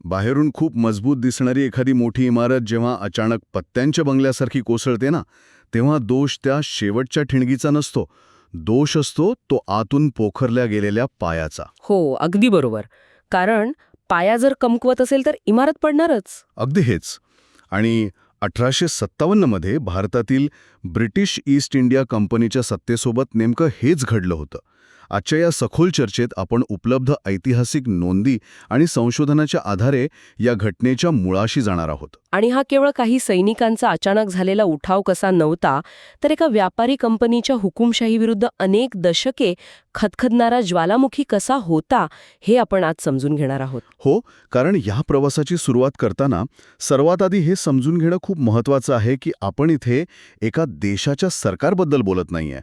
बाहेरून खूप मजबूत दिसणारी एखादी मोठी इमारत जेव्हा अचानक पत्त्यांच्या बंगल्यासारखी कोसळते ना, तेव्हा दोष त्या शेवटच्या ठिणगीचा नसतो. दोष असतो तो आतून पोखरल्या गेलेल्या पायाचा. हो, अगदी बरोबर. कारण पाया जर कमकुवत असेल तर इमारत पडणारच. अगदी हेच. आणि 1857 मध्ये भारतातील ब्रिटिश ईस्ट इंडिया कंपनीच्या सत्तेसोबत नेमकं हेच घडलं होतं. आजच्या या सखोल चर्चेत आपण उपलब्ध ऐतिहासिक नोंदी आणि संशोधनाच्या आधारे या घटनेच्या मुळाशी जाणार आहोत. आणि हा केवळ काही सैनिकांचा अचानक झालेला उठाव कसा नव्हता, तर एका व्यापारी कंपनीच्या हुकुमशाहीविरुद्ध अनेक दशके खदखदणारा ज्वालामुखी कसा होता, हे आपण आज समजून घेणार आहोत. हो, कारण या प्रवासाची सुरुवात करताना सर्वात आधी हे समजून घेणं खूप महत्त्वाचं आहे की आपण इथे एका देशाच्या सरकारबद्दल बोलत नाहीये.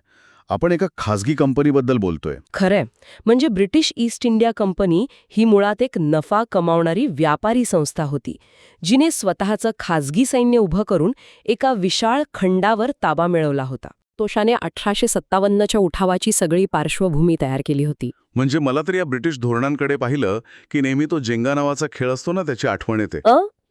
आपण एका खासगी कंपनीबद्दल बोलतोय. खरंय. म्हणजे ब्रिटिश ईस्ट इंडिया कंपनी ही मुळात एक नफा कमावणारी व्यापारी संस्था होती, जिने स्वतःचं खासगी सैन्य उभं करून एका विशाळ खंडावर ताबा मिळवला होता. तोशाने 1857च्या उठावाची सगळी पार्श्वभूमी तयार केली होती. म्हणजे मला तर या ब्रिटिश धोरणांकडे पाहिलं की नेहमी तो जेंगा नावाचा खेळ असतो ना, त्याची आठवण येते.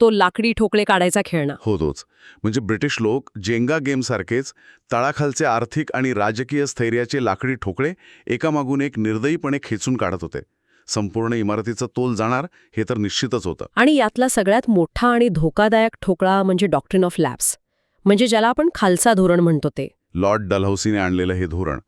तो लाकडी ठोकळे काढायचा खेळणा. हो, तोच. म्हणजे ब्रिटिश लोक जेंगा गेमसारखेच तळाखालचे आर्थिक आणि राजकीय स्थैर्याचे लाकडी ठोकळे एकामागून एक निर्दयीपणे खेचून काढत होते. संपूर्ण इमारतीचा तोल जाणार हे तर निश्चितच होतं. आणि यातला सगळ्यात मोठा आणि धोकादायक ठोकळा म्हणजे डॉक्ट्रिन ऑफ लॅप्स, म्हणजे ज्याला आपण खालसा धोरण म्हणतो ते. लॉर्ड डलहौसीने आणलेलं हे धोरण.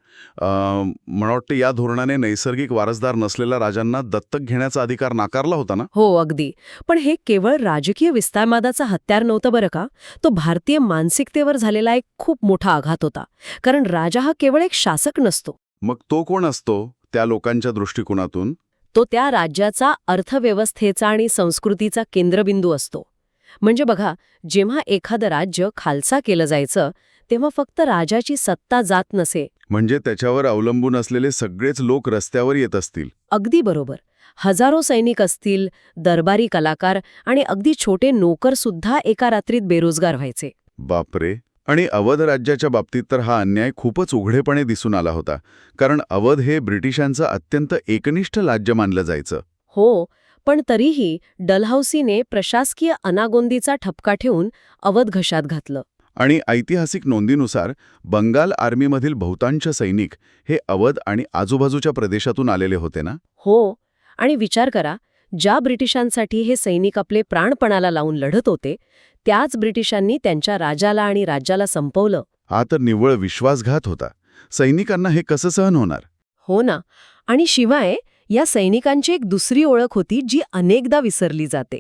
मला वाटतं या धोरणाने नैसर्गिक वारसदार नसलेल्या राजांना दत्तक घेण्याचा अधिकार नाकारला होता ना? हो, अगदी. पण हे केवळ राजकीय विस्तारवादाचं हत्यार नव्हतं बरं का. तो भारतीय मानसिकतेवर झालेला एक खूप मोठा आघात होता. कारण राजा हा केवळ एक शासक नसतो. मग तो कोण असतो त्या लोकांच्या दृष्टिकोनातून? तो त्या राज्याचा अर्थव्यवस्थेचा आणि संस्कृतीचा केंद्रबिंदू असतो. म्हणजे बघा, जेव्हा एखादं राज्य खालसा केलं जायचं तेव्हा फक्त राजाची सत्ता जात नसे. म्हणजे त्याच्यावर अवलंबून असलेले सगळेच लोक रस्त्यावर येत असतील. अगदी बरोबर. हजारो सैनिक असतील, दरबारी कलाकार आणि अगदी छोटे नोकर सुद्धा एका रात्रीत बेरोजगार व्हायचे. बापरे. आणि अवध राज्याच्या बाबतीत तर हा अन्याय खूपच उघडेपणे दिसून आला होता. कारण अवध हे ब्रिटिशांचं अत्यंत एकनिष्ठ राज्य मानलं जायचं. हो, पण तरीही डलहौसीने प्रशासकीय अनागोंदीचा ठपका ठेवून अवध घशात घातलं. आणि ऐतिहासिक नोंदीनुसार बंगाल आर्मीमधील बहुतांश सैनिक हे अवध आणि आजूबाजूच्या प्रदेशातून आलेले होते ना? हो, आणि विचार करा, ज्या ब्रिटिशांसाठी हे सैनिक आपले प्राणपणाला लावून लढत होते, त्याच ब्रिटिशांनी त्यांच्या राजाला आणि राज्याला संपवलं. हा तर निव्वळ विश्वासघात होता. सैनिकांना हे कसं सहन होणार? हो ना. आणि शिवाय या सैनिकांची एक दुसरी ओळख होती जी अनेकदा विसरली जाते.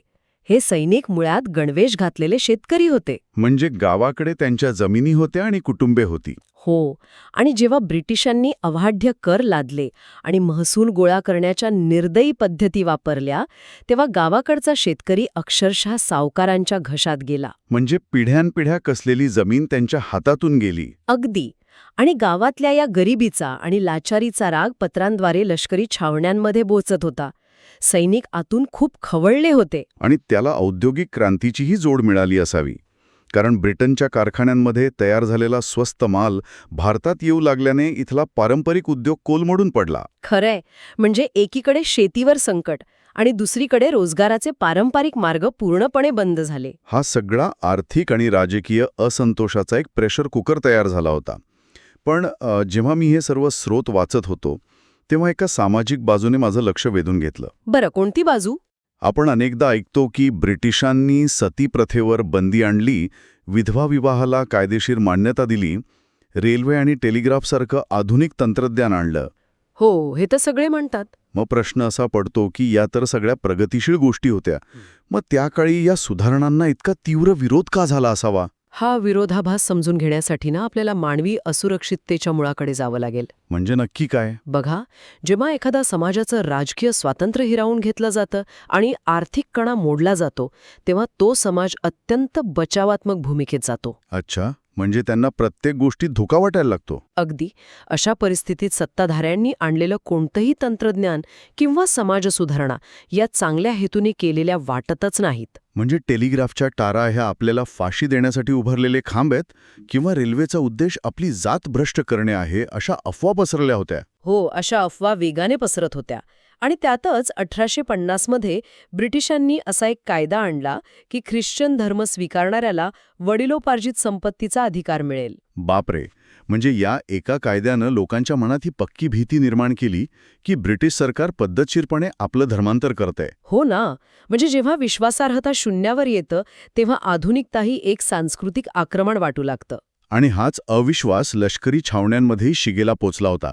हे सैनिक मुळात गणवेश घातलेले शेतकरी होते. म्हणजे गावाकडे त्यांच्या जमिनी होत्या आणि कुटुंबे होती. हो, आणि जेव्हा ब्रिटिशांनी अवाढ्य कर लादले आणि महसूल गोळा करण्याच्या निर्दयी पद्धती वापरल्या, तेव्हा गावाकडचा शेतकरी अक्षरशः सावकारांच्या घशात गेला. म्हणजे पिढ्यानपिढ्या कसलेली जमीन त्यांच्या हातातून गेली. अगदी. आणि गावातल्या या गरिबीचा आणि लाचारीचा राग पत्रांद्वारे लष्करी छावण्यांमध्ये बोचत होता. सैनिक आतून खूप खवळले होते. आणि त्याला औद्योगिक क्रांतीचीही जोड मिळाली असावी. कारण ब्रिटनच्या कारखान्यांमध्ये तयार झालेला स्वस्त माल भारतात येऊ लागल्याने इथला पारंपरिक उद्योग कोलमडून पडला. खरंय. म्हणजे एकीकडे शेतीवर संकट आणि दुसरीकडे रोजगाराचे पारंपरिक मार्ग पूर्णपणे बंद झाले. हा सगळा आर्थिक आणि राजकीय असंतोषाचा एक प्रेशर कुकर तयार झाला होता. पण जेव्हा मी हे सर्व स्रोत वाचत होतो तेव्हा एका सामाजिक बाजूने माझं लक्ष वेधून घेतलं. बरं, कोणती बाजू? आपण अनेकदा ऐकतो की ब्रिटिशांनी सती प्रथेवर बंदी आणली, विधवा विवाहाला कायदेशीर मान्यता दिली, रेल्वे आणि टेलिग्राफसारखं आधुनिक तंत्रज्ञान आणलं. हो, हे तर सगळे म्हणतात. मग प्रश्न असा पडतो की या तर सगळ्या प्रगतिशील गोष्टी होत्या. मग त्या काळी या सुधारणांना इतका तीव्र विरोध का झाला असावा? हा विरोधाभास समजून घेण्यासाठी ना आपल्याला मानवी असुरक्षिततेच्या मुळाकडे जावं लागेल. म्हणजे नक्की काय? बघा, जेव्हा एखादा समाजाचं राजकीय स्वातंत्र्य हिरावून घेतलं जातं आणि आर्थिक कणा मोडला जातो, तेव्हा तो समाज अत्यंत बचावात्मक भूमिकेत जातो. अच्छा, म्हणजे त्यांना प्रत्येक गोष्टीत धोका वाटायला लागतो. अगदी. अशा परिस्थितीत सत्ताधाऱ्यांनी आणलेलं कोणतंही तंत्रज्ञान किंवा समाज सुधारणा या चांगल्या हेतूने केलेल्या वाटतच नाहीत. म्हणजे टेलिग्राफच्या तारा ह्या आपल्याला फाशी देण्यासाठी उभारलेले खांब आहेत किंवा रेल्वेचा उद्देश आपली जात भ्रष्ट करणे आहे, अशा अफवा पसरल्या होत्या. हो, अशा अफवा वेगाने पसरत होत्या. आणि त्यातच 1850 मध्ये ब्रिटिशांनी असा एक कायदा आणला की ख्रिश्चन धर्म स्वीकारणाऱ्याला वडिलोपार्जित संपत्तीचा अधिकार मिळेल. बापरे, म्हणजे या एका कायद्यानं लोकांच्या मनात ही पक्की भीती निर्माण केली की ब्रिटिश सरकार पद्धतशीरपणे आपलं धर्मांतर करतंय. हो ना, म्हणजे जेव्हा विश्वासार्हता शून्यावर येतं तेव्हा आधुनिकताही एक सांस्कृतिक आक्रमण वाटू लागतं. आणि हाच अविश्वास लष्करी छावण्यांमध्येही शिगेला पोचला होता,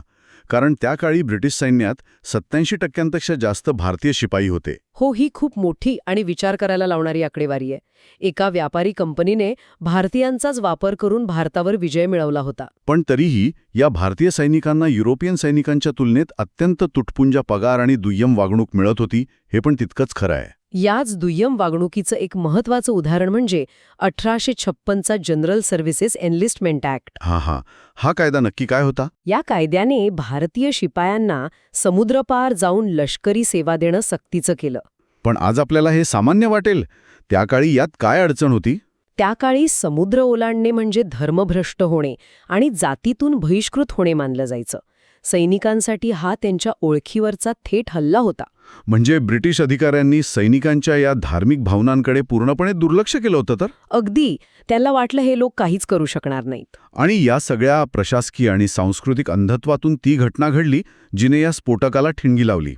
कारण त्या काळी ब्रिटिश सैन्यात 87% जास्त भारतीय शिपाई होते. हो, ही खूप मोठी आणि विचार करायला लावणारी आकडेवारी आहे. एका व्यापारी कंपनीने भारतीयांचाच वापर करून भारतावर विजय मिळवला होता. पण तरीही या भारतीय सैनिकांना युरोपियन सैनिकांच्या तुलनेत अत्यंत तुटपुंजा पगार आणि दुय्यम वागणूक मिळत होती, हे पण तितकंच खरं आहे. याच दुय्यम वागणुकीचं एक महत्त्वाचं उदाहरण म्हणजे 1856चा जनरल सर्व्हिसेस एनलिस्टमेंट ॲक्ट. हा कायदा नक्की काय होता? या कायद्याने भारतीय शिपायांना समुद्रपार जाऊन लष्करी सेवा देणं सक्तीचं केलं. पण आज आपल्याला हे सामान्य वाटेल, त्या काळी यात काय अडचण होती? त्या काळी समुद्र ओलांडणे म्हणजे धर्मभ्रष्ट होणे आणि जातीतून बहिष्कृत होणे मानलं जायचं. सैनिकांसाठी हा त्यांच्या ओळखीवरचा थेट हल्ला होता. म्हणजे ब्रिटिश अधिकाऱ्यांनी सैनिकांच्या या धार्मिक भावनांकडे पूर्णपणे दुर्लक्ष केलं होतं तर? अगदी. त्याला वाटलं हे लोक काहीच करू शकणार नाहीत. आणि या सगळ्या प्रशासकीय आणि सांस्कृतिक अंधत्वातून ती घटना घडली जिने या स्फोटकाला ठिणगी लावली.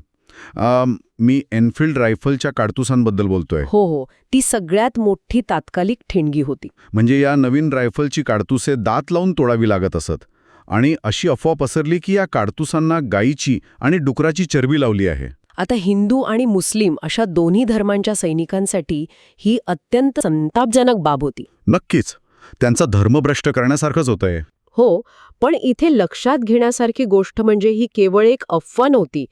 मी एनफिल्ड रायफलच्या काडतुसांबद्दल बोलतोय. हो, ती सगळ्यात मोठी तात्कालिक ठिणगी होती. म्हणजे या नवीन रायफलची काडतुसे दात लावून तोडावी लागत असत. आणि अशी अफवा पसरली की या काडतुसांना गायीची आणि डुकराची चरबी लावली आहे. आता हिंदू आणि मुस्लिम अशा दोन्ही धर्मांच्या सैनिकांसाठी ही अत्यंत संतापजनक बाब होती. नक्कीच, त्यांचा धर्मभ्रष्ट करण्यासारखंच होतंय. हो, पण इथे लक्षात घेण्यासारखी गोष्ट म्हणजे ही केवळ एक अफवा नव्हती,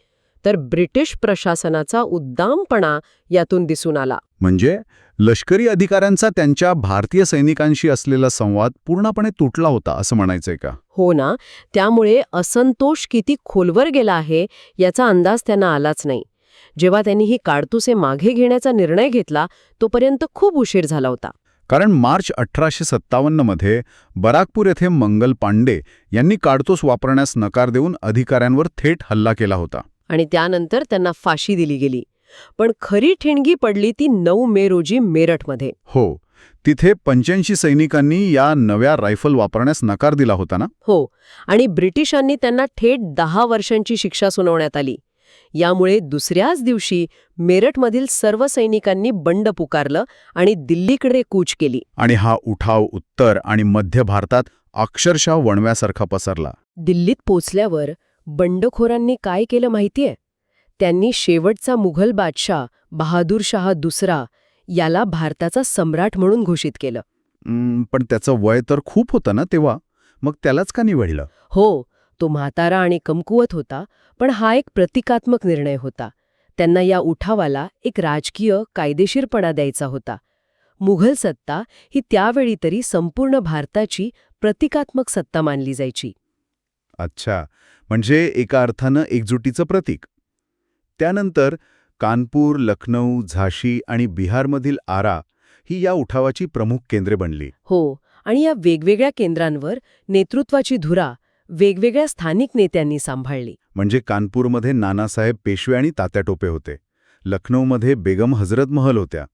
तर ब्रिटिश प्रशासनाचा उद्दामपणा यातून दिसून आला. म्हणजे लष्करी अधिकाऱ्यांचा त्यांच्या भारतीय सैनिकांशी असलेला संवाद पूर्णपणे तुटला होता असं म्हणायचंय का? हो ना, त्यामुळे असंतोष किती खोलवर गेला आहे याचा अंदाज त्यांना आलाच नाही. जेव्हा त्यांनी ही काडतुसे मागे घेण्याचा निर्णय घेतला तोपर्यंत खूप उशीर झाला होता. कारण मार्च 1857 मध्ये बराकपूर येथे मंगल पांडे यांनी काडतूस वापरण्यास नकार देऊन अधिकाऱ्यांवर थेट हल्ला केला होता. आणि त्यानंतर त्यांना फाशी दिली गेली. पण खरी ठिणगी पडली ती 9 मे रोजी मेरठमध्ये. हो, तिथे 85 सैनिकांनी या नव्या रायफल वापरण्यास नकार दिला होता ना? हो, आणि ब्रिटिशांनी त्यांना थेट 10 वर्षांची शिक्षा सुनावण्यात आली. यामुळे दुसऱ्याच दिवशी मेरठमधील सर्व सैनिकांनी बंड पुकारलं आणि दिल्लीकडे कूच केली. आणि हा उठाव उत्तर आणि मध्य भारतात अक्षरशः वणव्यासारखा पसरला. दिल्लीत पोचल्यावर बंडखोरांनी काय केलं माहितीये? त्यांनी शेवटचा मुघल बादशाह बहादूर शाह दुसरा याला भारताचा सम्राट म्हणून घोषित केलं. पण त्याचं वय तर खूप होतं ना तेव्हा, मग त्यालाच का निवडलं? हो, तो म्हातारा आणि कमकुवत होता, पण हा एक प्रतिकात्मक निर्णय होता. त्यांना या उठावाला एक राजकीय कायदेशीरपणा द्यायचा होता. मुघल सत्ता ही त्यावेळी तरी संपूर्ण भारताची प्रतिकात्मक सत्ता मानली जायची. अच्छा, म्हणजे एका अर्थानं एकजुटीचं प्रतीक. त्यानंतर कानपूर, लखनौ, झाशी आणि बिहारमधील आरा ही या उठावाची प्रमुख केंद्रे बनली. हो, आणि या वेगवेगळ्या केंद्रांवर नेतृत्वाची धुरा वेगवेगळ्या स्थानिक नेत्यांनी सांभाळली. म्हणजे कानपूरमध्ये नानासाहेब पेशवे आणि तात्या टोपे होते, लखनौमध्ये बेगम हजरत महल होत्या,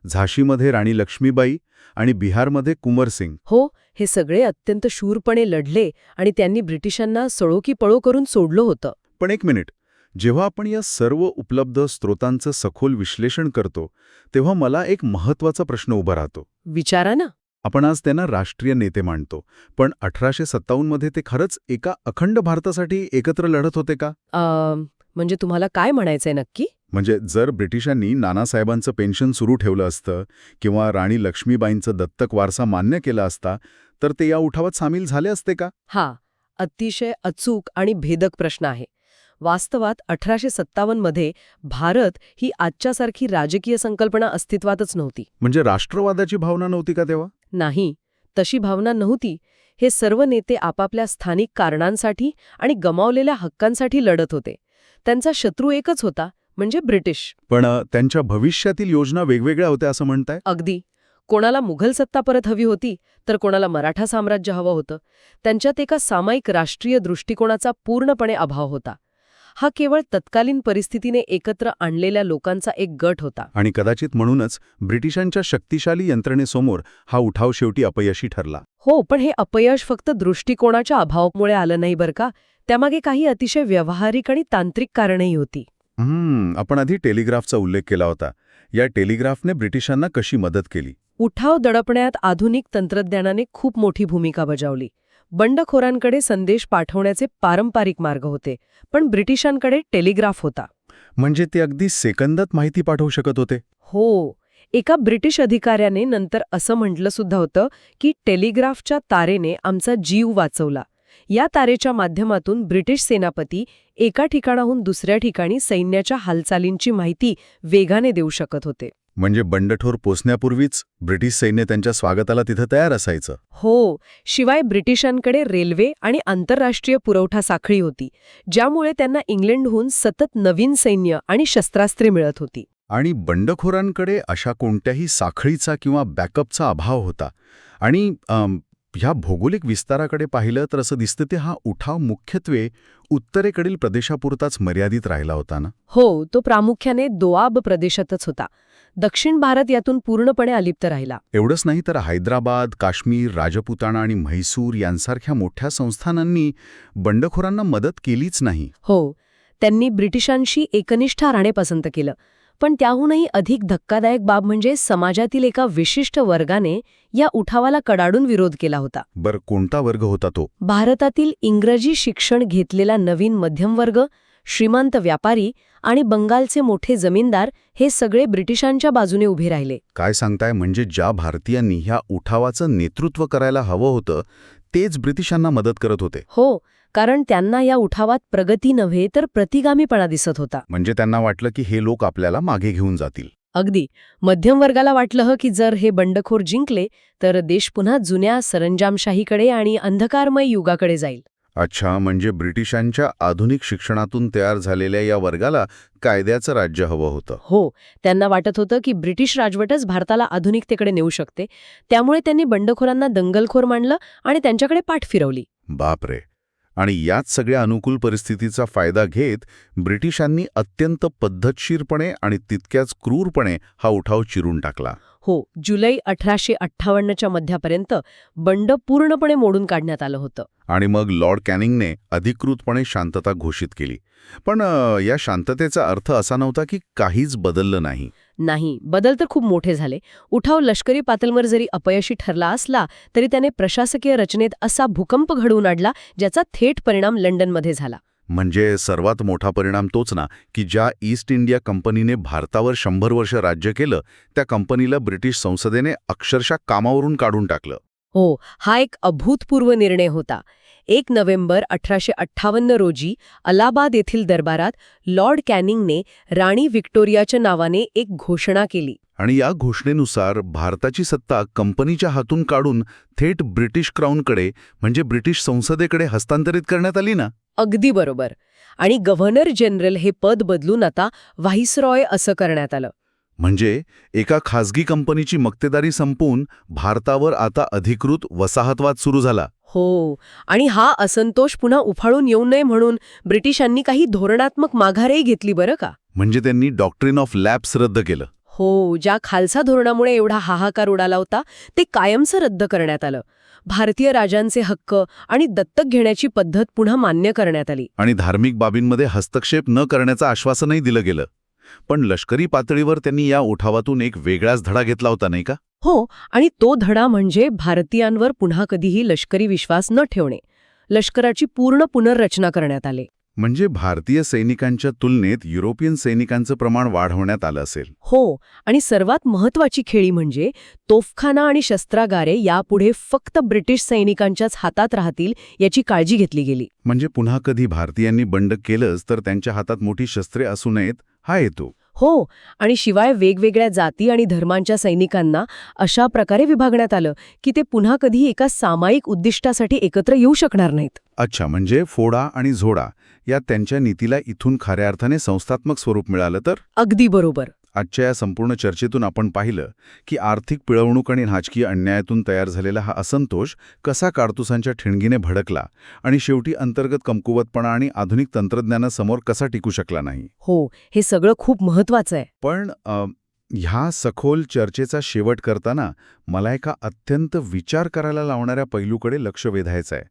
झाशीमध्ये राणी लक्ष्मीबाई आणि बिहारमध्ये कुंवर सिंग. हो, हे सगळे अत्यंत शूरपणे लढले आणि त्यांनी ब्रिटिशांना सळो की पळो करून सोडलं होतं. पण एक मिनिट, जेव्हा आपण या सर्व उपलब्ध स्रोतांचं सखोल विश्लेषण करतो तेव्हा मला एक महत्त्वाचा प्रश्न उभा राहतो. विचारा ना. आपण आज त्यांना राष्ट्रीय नेते मानतो, पण 1857 मध्ये ते खरंच एका अखंड भारतासाठी एकत्र लढत होते का? म्हणजे तुम्हाला काय म्हणायचंय नक्की? म्हणजे जर ब्रिटिशांनी नानासाहेबांचं पेन्शन सुरू ठेवलं असतं किंवा राणी लक्ष्मीबाईंचं दत्तक वारसा मान्य केला असता तर ते या उठावात सामील झाले असते का? हा अतिशय अचूक आणि भेदक प्रश्न आहे. वास्तवात 1857 मध्ये भारत ही आजच्यासारखी राजकीय संकल्पना अस्तित्वातच नव्हती. म्हणजे राष्ट्रवादाची भावना नव्हती का तेव्हा? नाही, तशी भावना नव्हती. हे सर्व नेते आपापल्या स्थानिक कारणांसाठी आणि गमावलेल्या हक्कांसाठी लढत होते. त्यांचा शत्रू एकच होता, म्हणजे ब्रिटिश. पण त्यांच्या भविष्यातील योजना वेगवेगळ्या होत्या असं म्हणताय? अगदी. कोणाला मुघल सत्ता परत हवी होती, तर कोणाला मराठा साम्राज्य हवं होतं. त्यांच्यात एका सामायिक राष्ट्रीय दृष्टिकोनाचा पूर्णपणे अभाव होता. हा केवळ तत्कालीन परिस्थितीने एकत्र आणलेल्या लोकांचा एक गट होता. आणि कदाचित म्हणूनच ब्रिटिशांच्या शक्तिशाली यंत्रणेसमोर हा उठाव शेवटी अपयशी ठरला. हो, पण हे अपयश फक्त दृष्टिकोनाच्या अभावामुळे आलं नाही बरं का. त्यामागे काही अतिशय व्यावहारिक आणि तांत्रिक कारणंही होती. आपण आधी टेलिग्राफचा उल्लेख केला होता. या टेलिग्राफने ब्रिटिशांना कशी मदत केली? उठाव दडपण्यात आधुनिक तंत्रज्ञानाने खूप मोठी भूमिका बजावली. बंडखोरांकडे संदेश पाठवण्याचे पारंपरिक मार्ग होते, पण ब्रिटिशांकडे टेलिग्राफ होता. म्हणजे ते अगदी सेकंदात माहिती पाठवू शकत होते. हो, एका ब्रिटिश अधिकाऱ्याने नंतर असं म्हटलं सुद्धा होतं की टेलिग्राफच्या तारेने आमचा जीव वाचवला. या तारेच्या माध्यमातून ब्रिटिश सेनापती एका ठिकाणाहून दुसऱ्या ठिकाणी सैन्याच्या हालचालींची माहिती वेगाने देऊ शकत होते. म्हणजे बंडठोर पोचण्यापूर्वीच ब्रिटिश सैन्य त्यांच्या स्वागताला तिथं तयार असायचं. हो, शिवाय ब्रिटिशांकडे रेल्वे आणि आंतरराष्ट्रीय पुरवठा साखळी होती, ज्यामुळे त्यांना इंग्लंडहून सतत नवीन सैन्य आणि शस्त्रास्त्रे मिळत होती. आणि बंडखोरांकडे अशा कोणत्याही साखळीचा किंवा बॅकअपचा अभाव होता. आणि ह्या भौगोलिक विस्ताराकडे पाहिलं तर असं दिसतं ते हा उठाव मुख्यत्वे उत्तरेकडील प्रदेशापुरताच मर्यादित राहिला होता ना? हो, तो प्रामुख्याने दोआब प्रदेशातच होता. दक्षिण भारत यातून पूर्णपणे अलिप्त राहिला. एवढंच नाही तर हैदराबाद, काश्मीर, राजपुताना आणि म्हैसूर यांसारख्या मोठ्या संस्थानांनी बंडखोरांना मदत केलीच नाही. हो, त्यांनी ब्रिटिशांशी एकनिष्ठ राहणे पसंत केलं. पण त्याहूनही अधिक धक्कादायक बाब म्हणजे समाजातील एका विशिष्ट वर्गाने या उठावाला कडाडून विरोध केला होता. बरं, कोणता वर्ग होता तो? भारतातील इंग्रजी शिक्षण घेतलेला नवीन मध्यमवर्ग, श्रीमंत व्यापारी आणि बंगालचे मोठे जमीनदार हे सगळे ब्रिटिशांच्या बाजूने उभे राहिले. काय सांगताय? म्हणजे ज्या भारतीयांनी ह्या उठावाचं नेतृत्व करायला हवं होतं तेच ब्रिटिशांना मदत करत होते. हो, कारण त्यांना या उठावात प्रगती नव्हे तर प्रतिगामीपणा दिसत होता. म्हणजे त्यांना वाटलं की हे लोक आपल्याला मागे घेऊन जातील. अगदी. मध्यमवर्गाला वाटलं की जर हे बंडखोर जिंकले तर देश पुन्हा जुन्या सरंजामशाहीकडे आणि अंधकारमय युगाकडे जाईल. अच्छा, म्हणजे ब्रिटिशांच्या आधुनिक शिक्षणातून तयार झालेल्या या वर्गाला कायद्याचं राज्य हवं होतं. हो, त्यांना वाटत होतं की ब्रिटिश राजवटच भारताला आधुनिकतेकडे नेऊ शकते. त्यामुळे त्यांनी बंडखोरांना दंगलखोर मानलं आणि त्यांच्याकडे पाठ फिरवली. बापरे. आणि याच सगळ्या अनुकूल परिस्थितीचा फायदा घेत ब्रिटिशांनी अत्यंत पद्धतशीरपणे आणि तितक्याच क्रूरपणे हा उठाव चिरून टाकला. हो, जुलै 1858च्या मध्यापर्यंत बंड पूर्णपणे मोडून काढण्यात आलं होतं. आणि मग लॉर्ड कॅनिंगने अधिकृतपणे शांतता घोषित केली. पण या शांततेचा अर्थ असा नव्हता की काहीच बदललं नाही. नाही, बदल तर खूप मोठे झाले. उठाव लष्करी पातळीवर जरी अपयशी ठरला असला तरी त्याने प्रशासकीय रचनेत असा भूकंप घडवून आणला ज्याचा थेट परिणाम लंडनमध्ये झाला. म्हणजे सर्वात मोठा परिणाम तोच ना की ज्या ईस्ट इंडिया कंपनीने भारतावर 100 वर्ष राज्य केलं त्या कंपनीला ब्रिटिश संसदेने अक्षरशः कामावरून काढून टाकलं. हो, हा एक अभूतपूर्व निर्णय होता. 1 नोव्हेंबर 1858 रोजी अलाहाबाद येथील दरबारात लॉर्ड कॅनिंगने राणी व्हिक्टोरियाच्या नावाने एक घोषणा केली. आणि या घोषणेनुसार भारताची सत्ता कंपनीच्या हातून काढून थेट ब्रिटिश क्राऊनकडे म्हणजे ब्रिटिश संसदेकडे हस्तांतरित करण्यात आली ना? अगदी बरोबर. आणि गव्हर्नर जनरल हे पद बदलून आता व्हाईसरॉय असं करण्यात आलं. म्हणजे एका खासगी कंपनीची मक्तेदारी संपवून भारतावर आता अधिकृत वसाहतवाद सुरू झाला. हो, आणि हा असंतोष पुन्हा उफाळून येऊ नये म्हणून ब्रिटिशांनी काही धोरणात्मक माघारही घेतली बरं का. म्हणजे त्यांनी डॉक्ट्रिन ऑफ लॅप्स रद्द केलं. हो, ज्या खालसा धोरणामुळे एवढा हाहाकार उडाला होता ते कायमचं रद्द करण्यात आलं. भारतीय राजांचे हक्क आणि दत्तक घेण्याची पद्धत पुन्हा मान्य करण्यात आली. आणि धार्मिक बाबींमध्ये हस्तक्षेप न करण्याचं आश्वासनही दिलं गेलं. पण लष्करी पातळीवर त्यांनी या उठावातून एक वेगळाच धडा घेतला होता, नाही का? हो, आणि तो धडा म्हणजे भारतीयांवर पुन्हा कधीही लष्करी विश्वास न ठेवणे. लष्कराची पूर्ण पुनर्रचना करण्यात आली. म्हणजे भारतीय सैनिकांच्या तुलनेत युरोपियन सैनिकांचं प्रमाण वाढवण्यात आलं असेल. हो, आणि सर्वात महत्त्वाची खेळी म्हणजे तोफखाना आणि शस्त्रागारे यापुढे फक्त ब्रिटिश सैनिकांच्याच हातात राहतील याची काळजी घेतली गेली. म्हणजे पुन्हा कधी भारतीयांनी बंड केलंच तर त्यांच्या हातात मोठी शस्त्रे असू नयेत हा हेतू. हो, आणि शिवाय वेगवेगळ्या जाती आणि धर्मांच्या सैनिकांना अशा प्रकारे विभागण्यात आलं की ते पुन्हा कधी एका सामायिक उद्दिष्टासाठी एकत्र येऊ शकणार नाहीत. अच्छा, म्हणजे फोडा आणि झोडा या त्यांच्या नीतीला इथून खऱ्या अर्थाने संस्थात्मक स्वरूप मिळालं तर? अगदी बरोबर. आजच्या या संपूर्ण चर्चेतून आपण पाहिलं की आर्थिक पिळवणूक आणि राजकीय अन्यायातून तयार झालेला हा असंतोष कसा कारतुसांच्या ठिणगीने भडकला आणि शेवटी अंतर्गत कमकुवतपणा आणि आधुनिक तंत्रज्ञानासमोर कसा टिकू शकला नाही. हो, हे सगळं खूप महत्वाचं आहे. पण ह्या सखोल चर्चेचा शेवट करताना मला एका अत्यंत विचार करायला लावणाऱ्या पैलूकडे लक्ष वेधायचं आहे.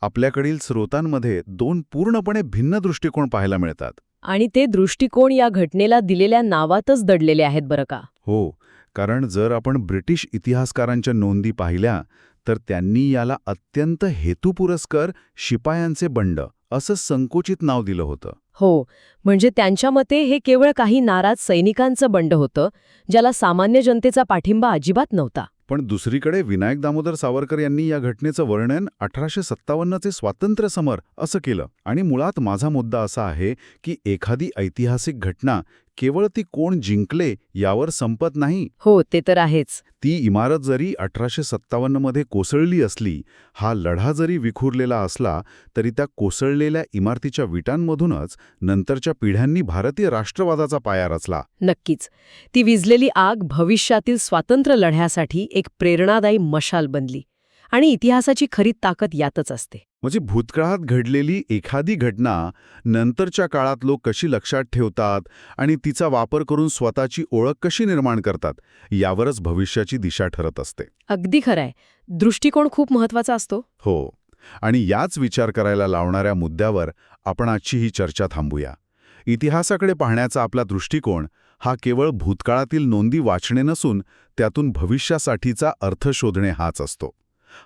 आपल्याकडील स्रोतांमध्ये 2 पूर्णपणे भिन्न दृष्टिकोन पाहायला मिळतात. आणि ते दृष्टिकोन या घटनेला दिलेल्या नावातच दडलेले आहेत बरं का. हो, कारण जर आपण ब्रिटिश इतिहासकारांच्या नोंदी पाहिल्या तर त्यांनी याला अत्यंत हेतुपुरस्कर शिपायांचे बंड असं संकुचित नाव दिलं होतं. हो, म्हणजे त्यांच्या मते हे केवळ काही नाराज सैनिकांचं बंड होतं, ज्याला सामान्य जनतेचा पाठिंबा अजिबात नव्हता. पण दुसरीकडे विनायक दामोदर सावरकर यांनी या घटनेचं वर्णन 1857चे स्वातंत्र्य समर असं केलं. आणि मुळात माझा मुद्दा असा आहे की एखादी ऐतिहासिक घटना केवळ ती कोण जिंकले यावर संपत नाही. हो, ते तर आहेच. ती इमारत जरी 1857मध्ये कोसळली असली, हा लढा जरी विखुरलेला असला, तरी त्या कोसळलेल्या इमारतीच्या विटांमधूनच नंतरच्या पिढ्यांनी भारतीय राष्ट्रवादाचा पाया रचला. नक्कीच. ती विझलेली आग भविष्यातील स्वातंत्र्य लढ्यासाठी एक प्रेरणादायी मशाल बनली. आणि इतिहासाची खरी ताकद यातच असते. म्हणजे भूतकाळात घडलेली एखादी घटना नंतरच्या काळात लोक कशी लक्षात ठेवतात आणि तिचा वापर करून स्वतःची ओळख कशी निर्माण करतात, यावरच भविष्याची दिशा ठरत असते. अगदी खरंय. दृष्टिकोन खूप महत्वाचा असतो. हो, आणि याच विचार करायला लावणाऱ्या मुद्द्यावर आपण आजची ही चर्चा थांबूया. इतिहासाकडे पाहण्याचा आपला दृष्टिकोन हा केवळ भूतकाळातील नोंदी वाचणे नसून त्यातून भविष्यासाठीचा अर्थ शोधणे हाच असतो.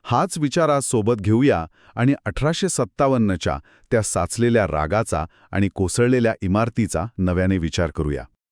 हाच विचार आज सोबत घेऊया आणि 1857च्या त्या साचलेल्या रागाचा आणि कोसळलेल्या इमारतीचा नव्याने विचार करूया.